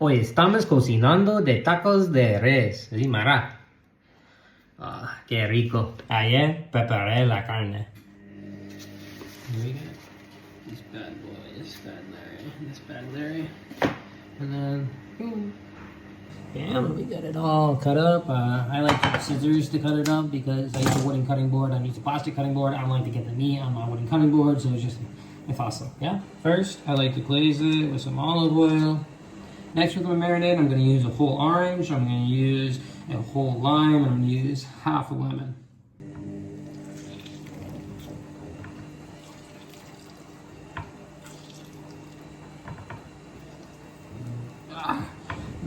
Hoy estamos cocinando de tacos de res. Sí, Mara. Ah, qué rico. Ayer preparé la carne. Here we go. This bad boy, this bad Larry, this bad Larry. And then, boom. Bam, we got it all cut up. I like scissors to cut it up because I use a wooden cutting board. I use a plastic cutting board. I don't like to get the meat on my wooden cutting board, so it's just a fossil. Yeah. First, I like to glaze it with some olive oil. Next, with my marinade, I'm going to use a whole orange. I'm going to use a whole lime. And I'm going to use half a lemon.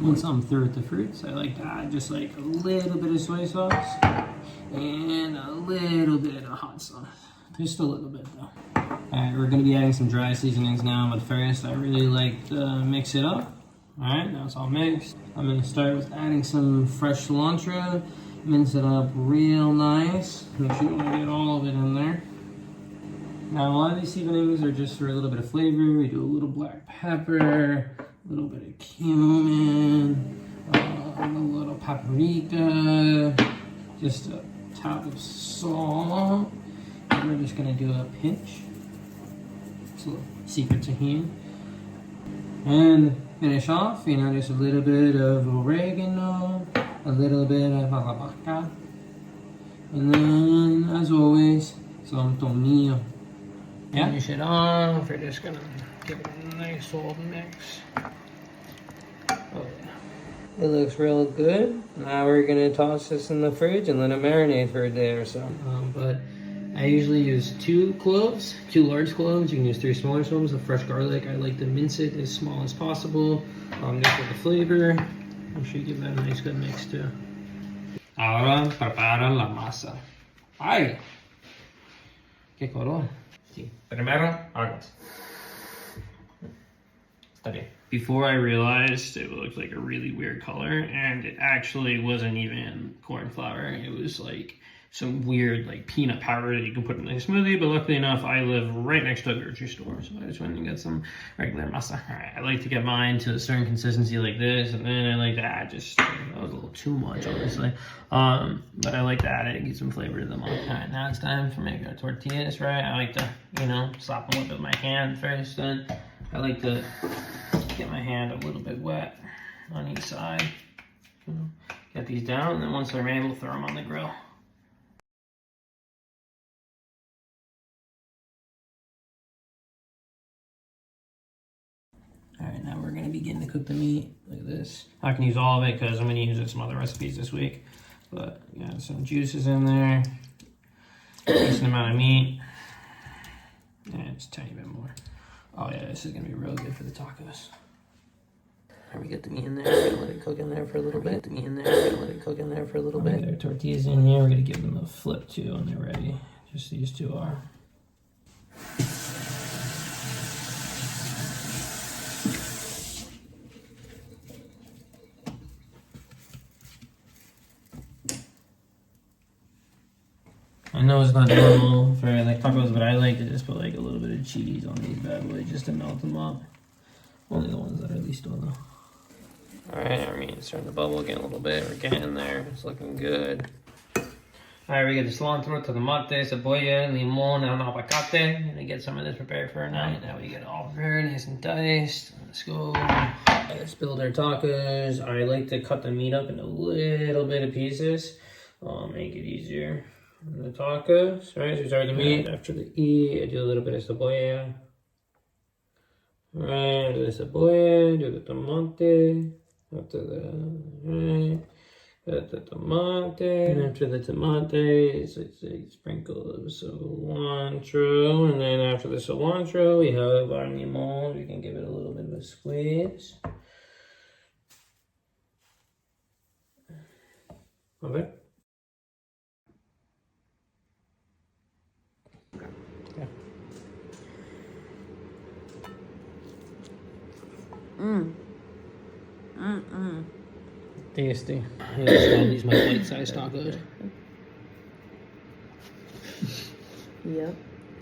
Once I'm through with the fruits, I like to add just like a little bit of soy sauce and a little bit of hot sauce. Just a little bit though. Alright, we're going to be adding some dry seasonings now, but first I really like to mix it up. Alright, now it's all mixed. I'm going to start with adding some fresh cilantro, mince it up real nice. Make sure you want to get all of it in there. Now a lot of these seasonings are just for a little bit of flavor. We do a little black pepper, a little bit of cumin, a little paprika, just a tap of salt, and we're just going to do a pinch. It's a little secret tahini. And finish off, just a little bit of oregano, a little bit of albahaca, and then, as always, some tomillo. Yeah. Finish it off. We're just gonna give it a nice old mix. Oh, yeah. It looks real good. Now we're gonna toss this in the fridge and let it marinate for a day or so. But I usually use 2 cloves, 2 large cloves. You can use 3 smaller ones of fresh garlic. I like to mince it as small as possible, just for the flavor. Make sure you give that a nice good mix too. Ahora prepara la masa. Ay, qué color. Sí. Primero, aguas. Está bien. Before I realized it looked like a really weird color, and it actually wasn't even corn flour. It was like some weird like peanut powder that you can put in a smoothie, but luckily enough, I live right next to a grocery store, so I just went and got some regular masa. All right, I like to get mine to a certain consistency like this, and then I like to add just, that was a little too much, honestly. But I like to add it, get some flavor to them all. All right, now it's time for making our tortillas, right? I like to, slap them up with my hand first, then I like to get my hand a little bit wet on each side. Get these down, and then once they're made, we'll throw them on the grill. Alright, now we're going to begin to cook the meat like this. I can use all of it because I'm going to use it in some other recipes this week. But, got some juices in there. Decent amount of meat. And just a tiny bit more. Oh yeah, this is going to be real good for the tacos. Alright, we get the meat in there. We're going to let it cook in there for a little bit. The meat in there. We're going to let it cook in there for a little bit. Get our tortillas in here. We're going to give them a flip too when they're ready. Just these two are. I know it's not normal for like tacos, but I like to just put like a little bit of cheese on these bad boys just to melt them up. Only the ones that are least on though. Alright, our meat's starting to bubble again a little bit. We're getting there. It's looking good. Alright, we got the cilantro, tomate, cebolla, limon, and aguacate. Gonna get some of this prepared for a night. Now we get it all very nice and diced. Let's go. Let's build our tacos. I like to cut the meat up into a little bit of pieces. Make it easier. The tacos, right? So we start the meat. After the E, I do a little bit of cebolla. Right, do the cebolla, do the tomate. After the, the tomate. And after the tomate, it's a sprinkle of cilantro. And then after the cilantro, we have our limon. We can give it a little bit of a squeeze. Okay. Tasty. I just want these my bite-sized tacos. Yep.